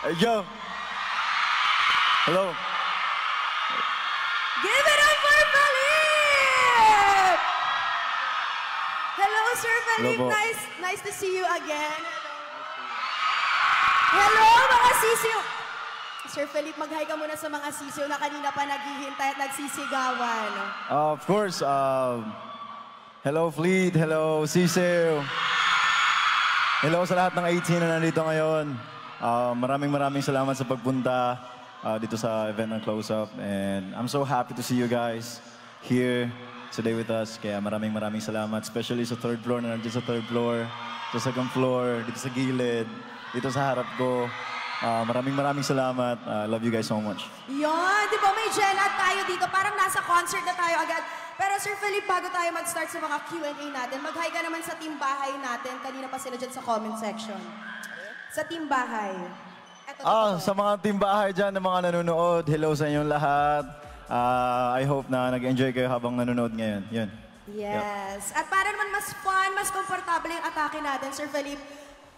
Yo. Hello. Give it up for Felipe! Hello, Sir Felipe. Hello po. Nice to see you again. Hello, mga sisiw. Sir Felipe, mag-hi ka muna sa mga sisiw na kanina pa naghihintay at nagsisigawan. Of course. Hello, Fleet. Hello, Sisiw. Hello sa lahat ng 18 na nandito ngayon. Maraming salamat sa pagpunta dito sa event ng Close Up. And I'm so happy to see you guys here today with us. Kaya maraming salamat. Especially sa third floor na nandiyan sa third floor, sa second floor, dito sa gilid, dito sa harap ko. Maraming salamat. Love you guys so much. Yon, di ba may gelad tayo dito? Parang nasa concert na tayo agad. Pero Sir Felipe, bago tayo mag-start sa mga Q&A natin, mag-hi ka naman sa team bahay natin. Kanina pa sila dyan sa comment section. Sa team bahay. Sa mga team bahay dyan, ng mga nanonood, hello sa inyong lahat. I hope na nag-enjoy kayo habang nanonood ngayon. Yun. Yes. Yep. At para naman mas fun, mas komportable yung atake natin, Sir Felipe,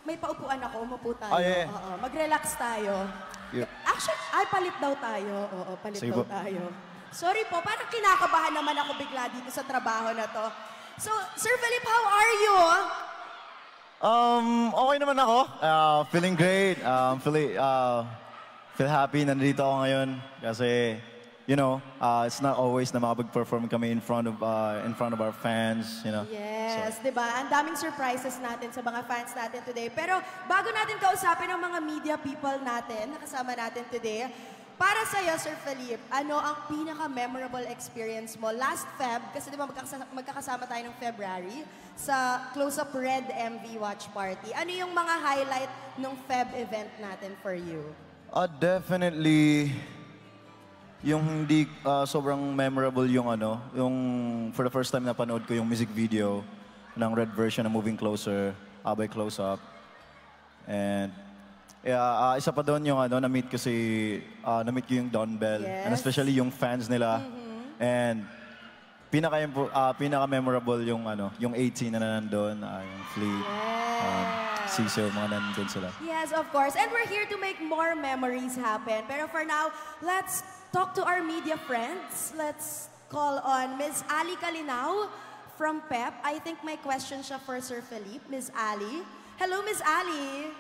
may paupuan ako, umupo tayo. Yeah. Mag-relax tayo. Yep. Actually, palit daw tayo. Oo, palit Sige daw po. tayo. Sorry po, parang kinakabahan naman ako bigla dito sa trabaho na to. So, Sir Felipe, how are you? Okay naman ako. Feeling great. Feel happy nandito ako ngayon kasi, you know, it's not always na makapag-perform kami in front of our fans, you know. Yes, so. Diba? Ang daming surprises natin sa mga fans natin today. Pero bago natin kausapin ang mga media people natin, nakasama natin today, para sa'yo, Sir Felipe, ano ang pinaka-memorable experience mo last Feb, kasi di ba magkakasama tayo ng February, sa Close Up Red MV Watch Party. Ano yung mga highlight ng Feb event natin for you? Definitely, yung hindi sobrang memorable yung yung for the first time na panood ko yung music video ng Red version ng Moving Closer, by Close Up. And isa pa doon yung na-meet ko yung Don Bell. Yes. And especially yung fans nila. And pinaka-memorable yung yung 18 na nandun, yung Fleet, Cecil, mga nandun sila. Yes, of course. And we're here to make more memories happen. Pero for now, let's talk to our media friends. Let's call on Ms. Ali Kalinao from PEP. I think my question siya for Sir Felipe. Ms. Ali. Hello, Ms. Ali.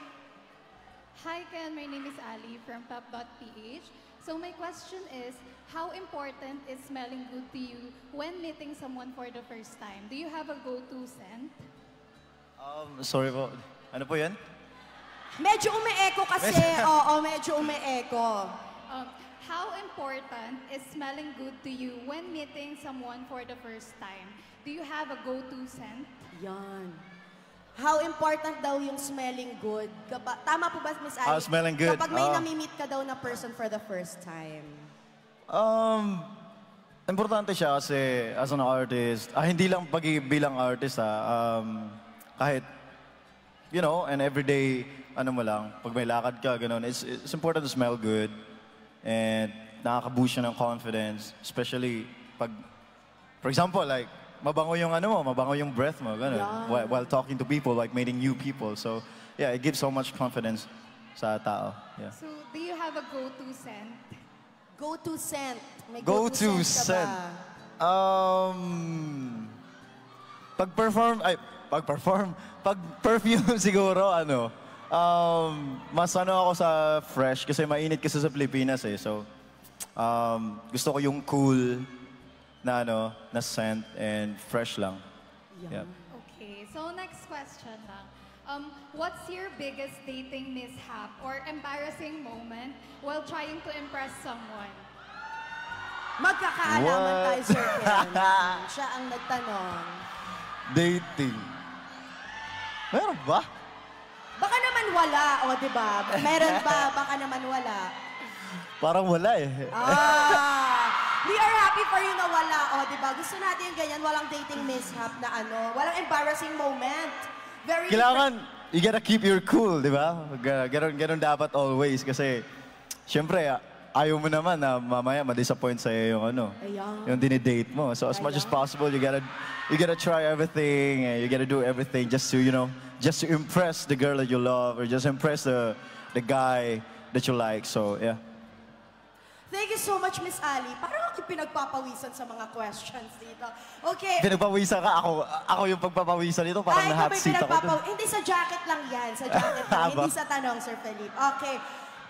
Hi Ken, my name is Ali from pep.ph. So my question is, how important is smelling good to you when meeting someone for the first time? Do you have a go-to scent? Sorry po. Ano po yan? Medyo umi-echo kasi. Oo, medyo umi-echo. How important is smelling good to you when meeting someone for the first time? Do you have a go-to scent? Yan. How important daw yung smelling good? Tama po ba, Miss Ali? Smelling good. Kapag may nami-meet ka daw na person for the first time. Importante siya kasi as an artist, hindi lang bilang artist kahit, you know, and everyday, mo lang, pag may lakad ka, ganun, it's important to smell good and nakaka-boost siya ng confidence, especially pag, for example, like, mabango yung mabango yung breath mo, ganun. Yeah. While talking to people, like meeting new people. So, yeah, it gives so much confidence sa tao. Yeah. So, do you have a go-to scent? Go-to scent. May Go-to scent ka ba? Pag perfume siguro, mas ako sa fresh kasi mainit kasi sa Pilipinas eh. So, gusto ko yung cool, na scent and fresh lang. Yeah. Yep. Okay, so next question lang. What's your biggest dating mishap or embarrassing moment while trying to impress someone? Magkakaalaman tayo, Sir Ken. Siya ang nagtanong. Dating. Meron ba? Baka naman wala, o diba? Meron ba? Baka naman wala. Parang wala eh. We are happy for you na wala, o diba? Gusto natin yung ganyan, walang dating mishap na walang embarrassing moment. Kailangan, you gotta keep your cool, di ba? Ganun dapat always kasi, syempre, ayaw mo naman na mamaya ma-disappoint sa'yo yung dinidate mo. So as much as possible, you gotta try everything, and you gotta do everything just to, just to impress the girl that you love or just impress the guy that you like. So, yeah. Thank you so much, Miss Ali. Parang ako pinagpapawisan sa mga questions dito. Okay. Pinagpawisan ka, ako yung pagpapawisan dito, parang Ay, na-hot seat ako dun. Hindi, sa jacket lang yan. Sa jacket lang. Hindi sa tanong, Sir Felipe. Okay.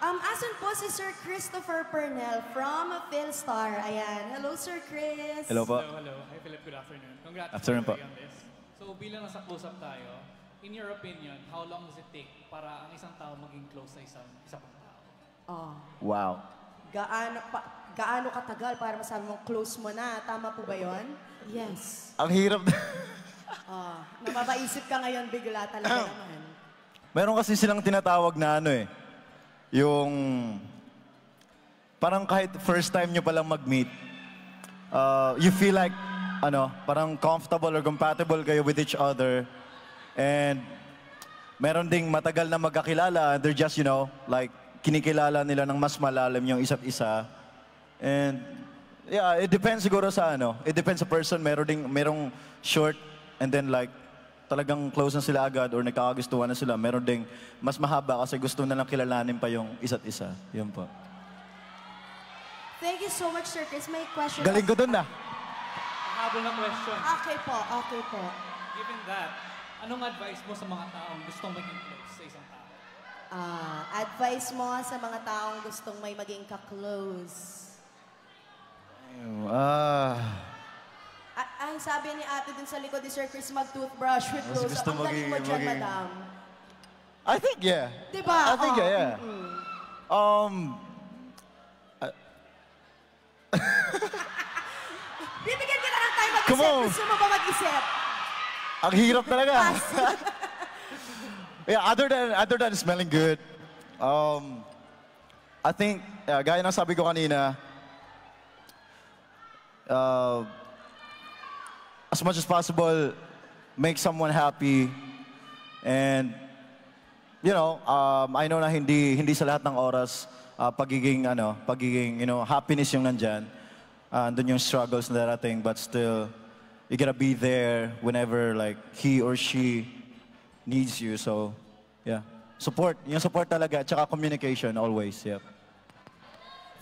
Asan po si Sir Christopher Pernell from Philstar. Ayan. Hello, Sir Chris. Hello po. Hello. Hi, Philip. Good afternoon. Congrats Afternoon po. on this. So, bilang nasa close-up tayo, in your opinion, how long does it take para ang isang tao maging close sa isa pang tao? Oh. Wow. Gaano katagal para masabi mong close mo na? Tama po ba yon? Yes. Ang hirap. Nababaisip ka ngayon bigla talaga naman. Meron kasi silang tinatawag na yung parang kahit first time nyo palang mag-meet, you feel like, parang comfortable or compatible kayo with each other. And meron ding matagal na magkakilala, they're just, like, kinikilala nila ng mas malalim yung isa't isa. And, yeah, it depends siguro sa it depends sa person. Merong short, and then like, talagang close na sila agad or nagkakagustuhan na sila. Meron ding mas mahaba kasi gusto na lang kilalanin pa yung isa't isa. Yun po. Thank you so much, Sir Chris. May question. Galing ko dun na. Habol na question. Okay po. Given that, anong advice mo sa mga taong gustong maging close sa isang tao? Advice mo sa mga taong gustong may maging ka-close. Ang sabi ni ate dun sa likod ni Sir Chris, mag-toothbrush with Mas close. gusto Ang galing mo dyan, maging- madam. I think, yeah. Diba? I think, yeah. Bibigyan kita ng time Come mag-isip. on. Gusto mo ba mag-isip? Ang hirap talaga. Yeah, other than smelling good, I think, gaya ng sabi ko kanina, as much as possible, make someone happy. And, I know na hindi sa lahat ng oras, pagiging, happiness yung nandyan. Andun yung struggles na darating, but still, you gotta be there whenever, like, he or she needs you. So, yeah. Support. Yung support talaga. Tsaka communication always. Yep.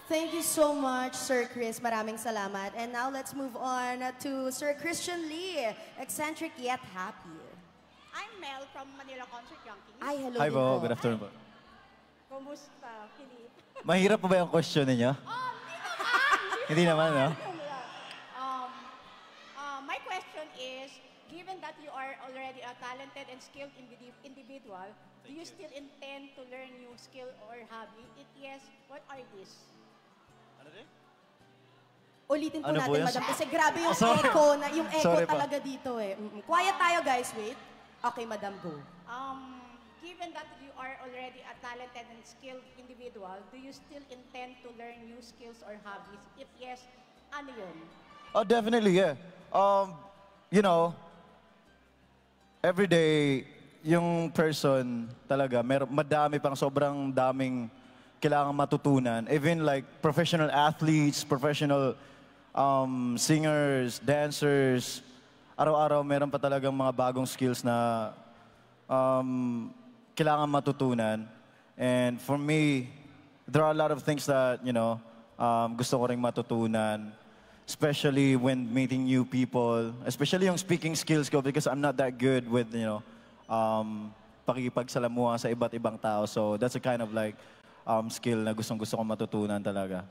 Thank you so much, Sir Chris. Maraming salamat. And now let's move on to Sir Christian Lee, eccentric yet happy. I'm Mel from Manila Concert Junkies. Ay, hello Hi din po. Good afternoon po. Kumusta, Philip? Mahirap pa ba yung question ninyo? Hindi naman, no? My question is, given that you are already a talented and skilled individual, do you still intend to learn new skill or hobby? If yes, what are these? Ulitin po Ano po natin, yun? madam, kasi grabe yung Sorry. echo, yung echo Sorry po. talaga dito eh. Quiet tayo, guys. Wait. Okay, madam, go. Given that you are already a talented and skilled individual, do you still intend to learn new skills or hobbies? If yes, ano yun? Oh, definitely, yeah. Every day, yung person talaga, madami pang sobrang daming kailangan matutunan. Even like professional athletes, professional singers, dancers, araw-araw meron pa talagang mga bagong skills na kailangan matutunan. And for me, there are a lot of things that, gusto ko ring matutunan. Especially when meeting new people. Especially yung speaking skills ko because I'm not that good with, pakikipagsalamuha sa iba't ibang tao. So that's a kind of like skill na gustong-gusto ko matutunan talaga.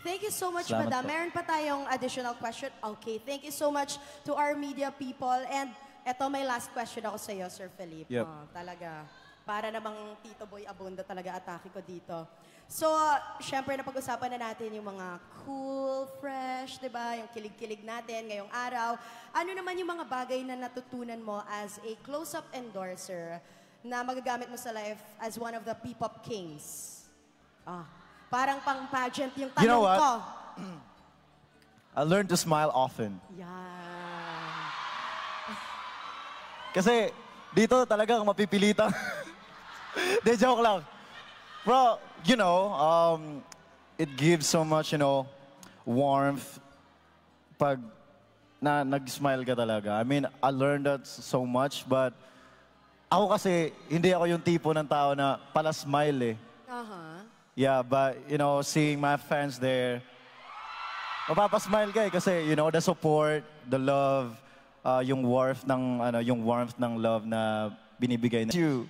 Thank you so much, Salamat madam. po. Meron pa tayong additional question. Okay, thank you so much to our media people. And eto, may last question ako sa iyo, Sir Felipe. Yep. Talaga, para namang Tito Boy Abunda talaga atake ko dito. So, syempre, napag-usapan na natin yung mga cool, fresh, di ba? Yung kilig-kilig natin ngayong araw. Ano naman yung mga bagay na natutunan mo as a close-up endorser na magagamit mo sa life as one of the P-pop kings? Parang pang-pageant yung tanong You know what? ko. I learned to smile often. Yan. Kasi dito talagang mapipilitan. De, joke lang. Bro, it gives so much, warmth pag nag-smile ka talaga. I mean, I learned that so much, but ako kasi, hindi ako yung tipo ng tao na pala smile eh. Yeah, but, you know, seeing my fans there, mapapasmile ka eh kasi, you know, the support, the love, yung warmth ng love na binibigay na. You,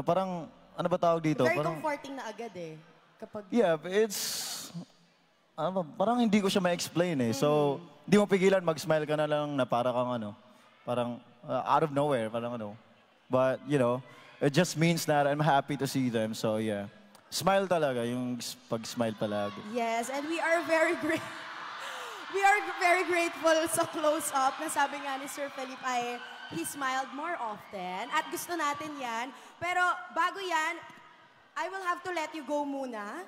parang, ano ba tawag dito? Very Parang, comforting na agad eh. Kapag... yeah, it's, parang hindi ko siya ma-explain eh. So, hindi mo pigilan, mag-smile ka na lang na para kang parang out of nowhere, parang But, you know, it just means that I'm happy to see them. So, yeah. Smile talaga, yung pag-smile palagi. Yes, and we are very grateful sa close-up na sabi nga ni Sir Felipe ay he smiled more often. At gusto natin yan. Pero bago yan, I will have to let you go muna